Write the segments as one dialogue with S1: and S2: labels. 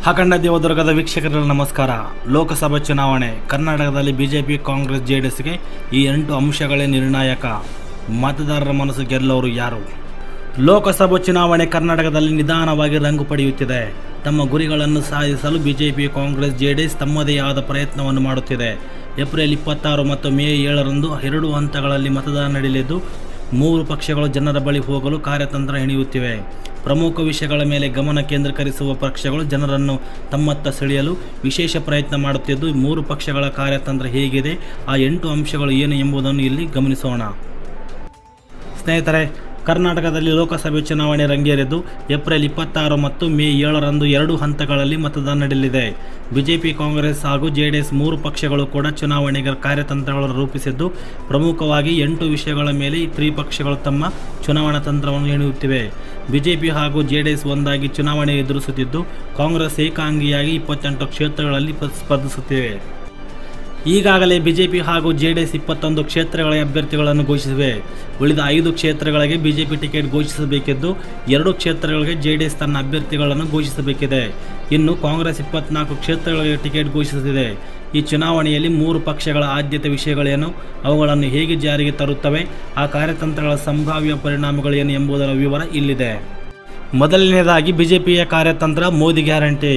S1: ಅಖಂಡ ದೇವದುರ್ಗದ ವೀಕ್ಷಕರಿಗೆ ನಮಸ್ಕಾರ. ಲೋಕಸಭಾ ಚುನಾವಣೆ ಕರ್ನಾಟಕದಲ್ಲಿ ಬಿಜೆಪಿ, ಕಾಂಗ್ರೆಸ್, ಜೆಡಿಎಸ್ಗೆ ಈ 8 ಅಂಶಗಳೇ ನಿರ್ಣಾಯಕ. ಮತದಾರರ ಮನಸ್ಸು ಗೆಲ್ಲೋರು ಯಾರು? ಲೋಕಸಭಾ ಚುನಾವಣೆ ಕರ್ನಾಟಕದಲ್ಲಿ ನಿಧಾನವಾಗಿ ರಂಗು ಪಡೆಯುತ್ತಿದೆ. ತಮ್ಮ ಗುರಿಗಳನ್ನು ಸಾಧಿಸಲು ಬಿಜೆಪಿ, ಕಾಂಗ್ರೆಸ್, ಜೆಡಿಎಸ್ ತಮ್ಮದೇ ಆದ ಪ್ರಯತ್ನವನ್ನು ಮಾಡುತ್ತಿದೆ. ಏಪ್ರಿಲ್ 26 ಮತ್ತು ಮೇ 7ರಂದು 2 ಹಂತಗಳಲ್ಲಿ ಮತದಾನ ನಡೆಯಲಿದ್ದು 3 ಪಕ್ಷಗಳು ಜನರ ಬಳಿ ಹೋಗಲು ಕಾರ್ಯತಂತ್ರ ಹೆಣೆಯುತ್ತಿವೆ. ಪ್ರಮುಖ ವಿಷಯಗಳ ಮೇಲೆ ಗಮನ ಕೇಂದ್ರೀಕರಿಸುವ ಪಕ್ಷಗಳು ಜನರನ್ನು ತಮ್ಮತ್ತ ಸೆಳೆಯಲು ವಿಶೇಷ ಪ್ರಯತ್ನ ಮಾಡುತ್ತಿದ್ದು, 3 ಪಕ್ಷಗಳ ಕಾರ್ಯತಂತ್ರ ಹೇಗಿದೆ, ಆ 8 ಅಂಶಗಳು ಏನು ಎಂಬುದನ್ನು ಇಲ್ಲಿ ಗಮನಿಸೋಣ. ಸ್ನೇಹಿತರೆ, ಕರ್ನಾಟಕದಲ್ಲಿ ಲೋಕಸಭೆ ಚುನಾವಣೆ ರಂಗೇರಿದ್ದು ಏಪ್ರಿಲ್ 26 ಮತ್ತು ಮೇ 7ರಂದು 2 ಹಂತಗಳಲ್ಲಿ ಮತದಾನ ನಡೆಯಲಿದೆ. ಬಿಜೆಪಿ, ಕಾಂಗ್ರೆಸ್ ಹಾಗೂ ಜೆಡಿಎಸ್ 3 ಪಕ್ಷಗಳು ಕೂಡ ಚುನಾವಣೆಗೆ ಕಾರ್ಯತಂತ್ರಗಳನ್ನು ರೂಪಿಸಿದ್ದು, ಪ್ರಮುಖವಾಗಿ 8 ವಿಷಯಗಳ ಮೇಲೆ ಈ 3 ಪಕ್ಷಗಳು ತಮ್ಮ ಚುನಾವಣಾ ತಂತ್ರವನ್ನು ಹೆಣೆಯುತ್ತಿವೆ. ಬಿಜೆಪಿ ಹಾಗೂ ಜೆಡಿಎಸ್ ಒಂದಾಗಿ ಚುನಾವಣೆ ಎದುರಿಸುತ್ತಿದ್ದು, ಕಾಂಗ್ರೆಸ್ ಏಕಾಂಗಿಯಾಗಿ 28 ಕ್ಷೇತ್ರಗಳಲ್ಲಿ ಸ್ಪರ್ಧಿಸುತ್ತಿವೆ. ಈಗಾಗಲೇ ಬಿಜೆಪಿ ಹಾಗೂ ಜೆಡಿಎಸ್ 21 ಕ್ಷೇತ್ರಗಳ ಅಭ್ಯರ್ಥಿಗಳನ್ನು ಘೋಷಿಸಿವೆ. ಉಳಿದ 5 ಕ್ಷೇತ್ರಗಳಿಗೆ ಬಿಜೆಪಿ ಟಿಕೆಟ್ ಘೋಷಿಸಬೇಕಿದ್ದು, 2 ಕ್ಷೇತ್ರಗಳಿಗೆ ಜೆಡಿಎಸ್ ತನ್ನ ಅಭ್ಯರ್ಥಿಗಳನ್ನು ಘೋಷಿಸಬೇಕಿದೆ. ಇನ್ನು ಕಾಂಗ್ರೆಸ್ 24 ಕ್ಷೇತ್ರಗಳಿಗೆ ಟಿಕೆಟ್ ಘೋಷಿಸಿದೆ. ಈ ಚುನಾವಣೆಯಲ್ಲಿ 3 ಪಕ್ಷಗಳ ಆದ್ಯತೆ ವಿಷಯಗಳೇನು, ಅವುಗಳನ್ನು ಹೇಗೆ ಜಾರಿಗೆ ತರುತ್ತವೆ, ಆ ಕಾರ್ಯತಂತ್ರಗಳ ಸಂಭಾವ್ಯ ಪರಿಣಾಮಗಳೇನು ಎಂಬುದರ ವಿವರ ಇಲ್ಲಿದೆ. ಮೊದಲನೆಯದಾಗಿ ಬಿಜೆಪಿಯ ಕಾರ್ಯತಂತ್ರ ಮೋದಿ ಗ್ಯಾರಂಟಿ.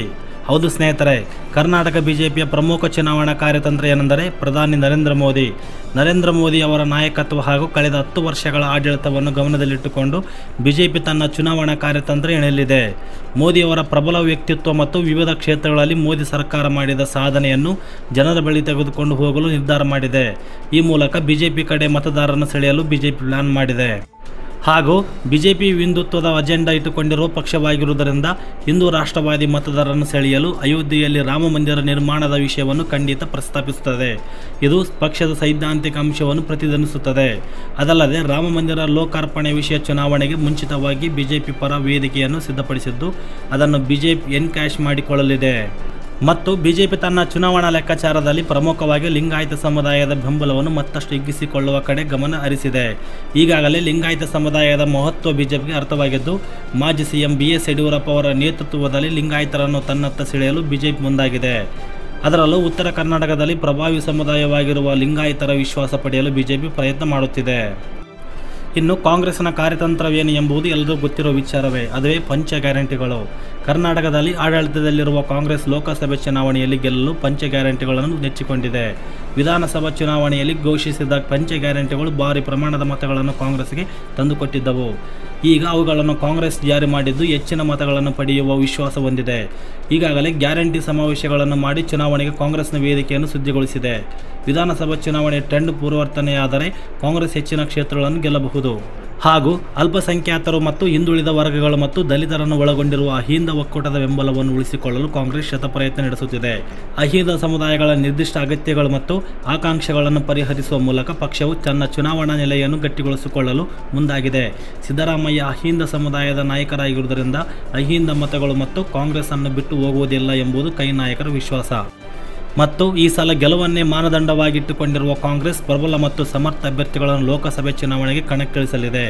S1: ಹೌದು ಸ್ನೇಹಿತರೆ, ಕರ್ನಾಟಕ ಬಿಜೆಪಿಯ ಪ್ರಮುಖ ಚುನಾವಣಾ ಕಾರ್ಯತಂತ್ರ ಏನೆಂದರೆ ಪ್ರಧಾನಿ ನರೇಂದ್ರ ಮೋದಿ ಅವರ ನಾಯಕತ್ವ ಹಾಗೂ ಕಳೆದ 10 ವರ್ಷಗಳ ಆಡಳಿತವನ್ನು ಗಮನದಲ್ಲಿಟ್ಟುಕೊಂಡು ಬಿಜೆಪಿ ತನ್ನ ಚುನಾವಣಾ ಕಾರ್ಯತಂತ್ರ ಎಣೆಯಲಿದೆ. ಮೋದಿಯವರ ಪ್ರಬಲ ವ್ಯಕ್ತಿತ್ವ ಮತ್ತು ವಿವಿಧ ಕ್ಷೇತ್ರಗಳಲ್ಲಿ ಮೋದಿ ಸರ್ಕಾರ ಮಾಡಿದ ಸಾಧನೆಯನ್ನು ಜನರ ಬಳಿ ತೆಗೆದುಕೊಂಡು ಹೋಗಲು ನಿರ್ಧಾರ ಮಾಡಿದೆ. ಈ ಮೂಲಕ ಬಿಜೆಪಿ ಕಡೆ ಮತದಾರರನ್ನು ಸೆಳೆಯಲು ಬಿಜೆಪಿ ಪ್ಲಾನ್ ಮಾಡಿದೆ. ಹಾಗೂ ಬಿಜೆಪಿ ಹಿಂದುತ್ವದ ಅಜೆಂಡಾ ಇಟ್ಟುಕೊಂಡಿರುವ ಪಕ್ಷವಾಗಿರುವುದರಿಂದ ಹಿಂದೂ ರಾಷ್ಟ್ರವಾದಿ ಮತದಾರರನ್ನು ಸೆಳೆಯಲು ಅಯೋಧ್ಯೆಯಲ್ಲಿ ರಾಮ ಮಂದಿರ ನಿರ್ಮಾಣದ ವಿಷಯವನ್ನು ಖಂಡಿತ ಪ್ರಸ್ತಾಪಿಸುತ್ತದೆ. ಇದು ಪಕ್ಷದ ಸೈದ್ಧಾಂತಿಕ ಅಂಶವನ್ನು ಪ್ರತಿಧ್ವನಿಸುತ್ತದೆ. ಅದಲ್ಲದೆ ರಾಮ ಮಂದಿರ ಲೋಕಾರ್ಪಣೆ ವಿಷಯ ಚುನಾವಣೆಗೆ ಮುಂಚಿತವಾಗಿ ಬಿಜೆಪಿ ಪರ ವೇದಿಕೆಯನ್ನು ಸಿದ್ಧಪಡಿಸಿದ್ದು, ಅದನ್ನು ಬಿಜೆಪಿ ಎನ್ಕ್ಯಾಶ್ ಮಾಡಿಕೊಳ್ಳಲಿದೆ. ಮತ್ತು ಬಿಜೆಪಿ ತನ್ನ ಚುನಾವಣಾ ಲೆಕ್ಕಾಚಾರದಲ್ಲಿ ಪ್ರಮುಖವಾಗಿ ಲಿಂಗಾಯತ ಸಮುದಾಯದ ಬೆಂಬಲವನ್ನು ಮತ್ತಷ್ಟು ಹಿಗ್ಗಿಸಿಕೊಳ್ಳುವ ಕಡೆ ಗಮನ ಹರಿಸಿದೆ. ಈಗಾಗಲೇ ಲಿಂಗಾಯತ ಸಮುದಾಯದ ಮಹತ್ವ ಬಿಜೆಪಿಗೆ ಅರ್ಥವಾಗಿದ್ದು, ಮಾಜಿ ಸಿಎಂ BS ಯಡಿಯೂರಪ್ಪ ಅವರ ನೇತೃತ್ವದಲ್ಲಿ ಲಿಂಗಾಯತರನ್ನು ತನ್ನತ್ತ ಸೆಳೆಯಲು ಬಿಜೆಪಿ ಮುಂದಾಗಿದೆ. ಅದರಲ್ಲೂ ಉತ್ತರ ಕರ್ನಾಟಕದಲ್ಲಿ ಪ್ರಭಾವಿ ಸಮುದಾಯವಾಗಿರುವ ಲಿಂಗಾಯತರ ವಿಶ್ವಾಸ ಪಡೆಯಲು ಬಿಜೆಪಿ ಪ್ರಯತ್ನ ಮಾಡುತ್ತಿದೆ. ಇನ್ನು ಕಾಂಗ್ರೆಸ್ನ ಕಾರ್ಯತಂತ್ರವೇನು ಎಂಬುದು ಎಲ್ಲರಿಗೂ ಗೊತ್ತಿರುವ ವಿಚಾರವೇ. ಅದುವೇ ಪಂಚ ಗ್ಯಾರಂಟಿಗಳು. ಕರ್ನಾಟಕದಲ್ಲಿ ಆಡಳಿತದಲ್ಲಿರುವ ಕಾಂಗ್ರೆಸ್ ಲೋಕಸಭೆ ಚುನಾವಣೆಯಲ್ಲಿ ಗೆಲ್ಲಲು ಪಂಚ ಗ್ಯಾರಂಟಿಗಳನ್ನು ನೆಚ್ಚಿಕೊಂಡಿದೆ. ವಿಧಾನಸಭಾ ಚುನಾವಣೆಯಲ್ಲಿ ಘೋಷಿಸಿದ ಪಂಚ ಗ್ಯಾರಂಟಿಗಳು ಭಾರಿ ಪ್ರಮಾಣದ ಮತಗಳನ್ನು ಕಾಂಗ್ರೆಸ್ಗೆ ತಂದುಕೊಟ್ಟಿದ್ದವು. ಈಗ ಅವುಗಳನ್ನು ಕಾಂಗ್ರೆಸ್ ಜಾರಿ ಮಾಡಿದ್ದು ಹೆಚ್ಚಿನ ಮತಗಳನ್ನು ಪಡೆಯುವ ವಿಶ್ವಾಸ ಹೊಂದಿದೆ. ಈಗಾಗಲೇ ಗ್ಯಾರಂಟಿ ಸಮಾವೇಶಗಳನ್ನು ಮಾಡಿ ಚುನಾವಣೆಗೆ ಕಾಂಗ್ರೆಸ್ನ ವೇದಿಕೆಯನ್ನು ಶುದ್ಧಿಗೊಳಿಸಿದೆ. ವಿಧಾನಸಭಾ ಚುನಾವಣೆ ಟ್ರೆಂಡ್ ಪರಿವರ್ತನೆಯಾದರೆ ಕಾಂಗ್ರೆಸ್ ಹೆಚ್ಚಿನ ಕ್ಷೇತ್ರಗಳನ್ನು ಗೆಲ್ಲಬಹುದು. ಹಾಗೂ ಅಲ್ಪಸಂಖ್ಯಾತರು ಮತ್ತು ಹಿಂದುಳಿದ ವರ್ಗಗಳು ಮತ್ತು ದಲಿತರನ್ನು ಒಳಗೊಂಡಿರುವ ಅಹಿಂದ ಒಕ್ಕೂಟದ ಬೆಂಬಲವನ್ನು ಉಳಿಸಿಕೊಳ್ಳಲು ಕಾಂಗ್ರೆಸ್ ಶತಪ್ರಯತ್ನ ನಡೆಸುತ್ತಿದೆ. ಅಹಿಂದ ಸಮುದಾಯಗಳ ನಿರ್ದಿಷ್ಟ ಅಗತ್ಯಗಳು ಮತ್ತು ಆಕಾಂಕ್ಷೆಗಳನ್ನು ಪರಿಹರಿಸುವ ಮೂಲಕ ಪಕ್ಷವು ತನ್ನ ಚುನಾವಣಾ ನೆಲೆಯನ್ನು ಗಟ್ಟಿಗೊಳಿಸಿಕೊಳ್ಳಲು ಮುಂದಾಗಿದೆ. ಸಿದ್ದರಾಮಯ್ಯ ಅಹಿಂದ ಸಮುದಾಯದ ನಾಯಕರಾಗಿರುವುದರಿಂದ ಅಹಿಂದ ಮತಗಳು ಮತ್ತು ಕಾಂಗ್ರೆಸ್ ಅನ್ನು ಬಿಟ್ಟು ಹೋಗುವುದಿಲ್ಲ ಎಂಬುದು ಕೈ ನಾಯಕರ ವಿಶ್ವಾಸ. ಮತ್ತು ಈ ಸಲ ಗೆಲುವನ್ನೇ ಮಾನದಂಡವಾಗಿಟ್ಟುಕೊಂಡಿರುವ ಕಾಂಗ್ರೆಸ್ ಪ್ರಬಲ ಮತ್ತು ಸಮರ್ಥ ಅಭ್ಯರ್ಥಿಗಳನ್ನು ಲೋಕಸಭೆ ಚುನಾವಣೆಗೆ ಕಣಕ್ಕಿಳಿಸಲಿದೆ.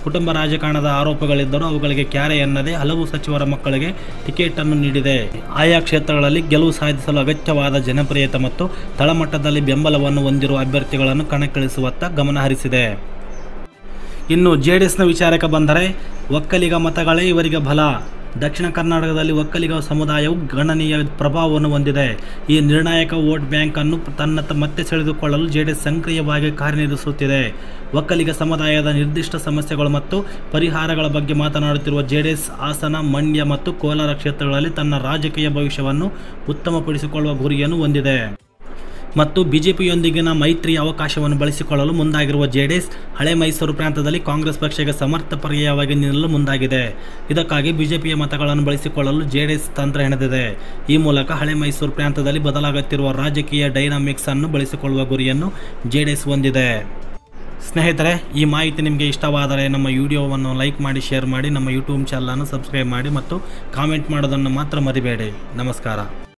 S1: ಕುಟುಂಬ ರಾಜಕಾರಣದ ಆರೋಪಗಳಿದ್ದರೂ ಅವುಗಳಿಗೆ ಕ್ಯಾರೆ ಎನ್ನದೆ ಹಲವು ಸಚಿವರ ಮಕ್ಕಳಿಗೆ ಟಿಕೆಟ್ ಅನ್ನು ನೀಡಿದೆ. ಆಯಾ ಕ್ಷೇತ್ರಗಳಲ್ಲಿ ಗೆಲುವು ಸಾಧಿಸಲು ಅಗತ್ಯವಾದ ಜನಪ್ರಿಯತೆ ಮತ್ತು ತಳಮಟ್ಟದಲ್ಲಿ ಬೆಂಬಲವನ್ನು ಹೊಂದಿರುವ ಅಭ್ಯರ್ಥಿಗಳನ್ನು ಕಣಕ್ಕಿಳಿಸುವತ್ತ ಗಮನ ಹರಿಸಿದೆ. ಇನ್ನು ಜೆಡಿಎಸ್ನ ವಿಚಾರಕ್ಕೆ ಬಂದರೆ ಒಕ್ಕಲಿಗ ಮತಗಳೇ ಇವರಿಗೆ ಬಲ. ದಕ್ಷಿಣ ಕರ್ನಾಟಕದಲ್ಲಿ ಒಕ್ಕಲಿಗ ಸಮುದಾಯವು ಗಣನೀಯ ಪ್ರಭಾವವನ್ನು ಹೊಂದಿದೆ. ಈ ನಿರ್ಣಾಯಕ ವೋಟ್ ಬ್ಯಾಂಕ್ ಅನ್ನು ತನ್ನತ್ತ ಮತ್ತೆ ಸೆಳೆದುಕೊಳ್ಳಲು ಜೆಡಿಎಸ್ ಸಕ್ರಿಯವಾಗಿ ಕಾರ್ಯನಿರ್ವಹಿಸುತ್ತಿದೆ. ಒಕ್ಕಲಿಗ ಸಮುದಾಯದ ನಿರ್ದಿಷ್ಟ ಸಮಸ್ಯೆಗಳು ಮತ್ತು ಪರಿಹಾರಗಳ ಬಗ್ಗೆ ಮಾತನಾಡುತ್ತಿರುವ ಜೆಡಿಎಸ್ ಹಾಸನ, ಮಂಡ್ಯ ಮತ್ತು ಕೋಲಾರ ಕ್ಷೇತ್ರಗಳಲ್ಲಿ ತನ್ನ ರಾಜಕೀಯ ಭವಿಷ್ಯವನ್ನು ಉತ್ತಮಪಡಿಸಿಕೊಳ್ಳುವ ಗುರಿಯನ್ನು ಹೊಂದಿದೆ. ಮತ್ತು ಬಿಜೆಪಿಯೊಂದಿಗಿನ ಮೈತ್ರಿಯ ಅವಕಾಶವನ್ನು ಬಳಸಿಕೊಳ್ಳಲು ಮುಂದಾಗಿರುವ ಜೆಡಿಎಸ್ ಹಳೆ ಮೈಸೂರು ಪ್ರಾಂತದಲ್ಲಿ ಕಾಂಗ್ರೆಸ್ ಪಕ್ಷಕ್ಕೆ ಸಮರ್ಥ ಪರ್ಯಾಯವಾಗಿ ನಿಲ್ಲಲು ಮುಂದಾಗಿದೆ. ಇದಕ್ಕಾಗಿ ಬಿಜೆಪಿಯ ಮತಗಳನ್ನು ಬಳಸಿಕೊಳ್ಳಲು ಜೆಡಿಎಸ್ ತಂತ್ರ ಹೆಣೆದಿದೆ. ಈ ಮೂಲಕ ಹಳೆ ಮೈಸೂರು ಪ್ರಾಂತದಲ್ಲಿ ಬದಲಾಗುತ್ತಿರುವ ರಾಜಕೀಯ ಡೈನಾಮಿಕ್ಸ್ ಅನ್ನು ಬಳಸಿಕೊಳ್ಳುವ ಗುರಿಯನ್ನು ಜೆಡಿಎಸ್ ಹೊಂದಿದೆ. ಸ್ನೇಹಿತರೆ, ಈ ಮಾಹಿತಿ ನಿಮಗೆ ಇಷ್ಟವಾದರೆ ನಮ್ಮ ವಿಡಿಯೋವನ್ನು ಲೈಕ್ ಮಾಡಿ, ಶೇರ್ ಮಾಡಿ, ನಮ್ಮ ಯೂಟ್ಯೂಬ್ ಚಾನಲನ್ನು ಸಬ್ಸ್ಕ್ರೈಬ್ ಮಾಡಿ ಮತ್ತು ಕಾಮೆಂಟ್ ಮಾಡೋದನ್ನು ಮಾತ್ರ ಮರಿಬೇಡಿ. ನಮಸ್ಕಾರ.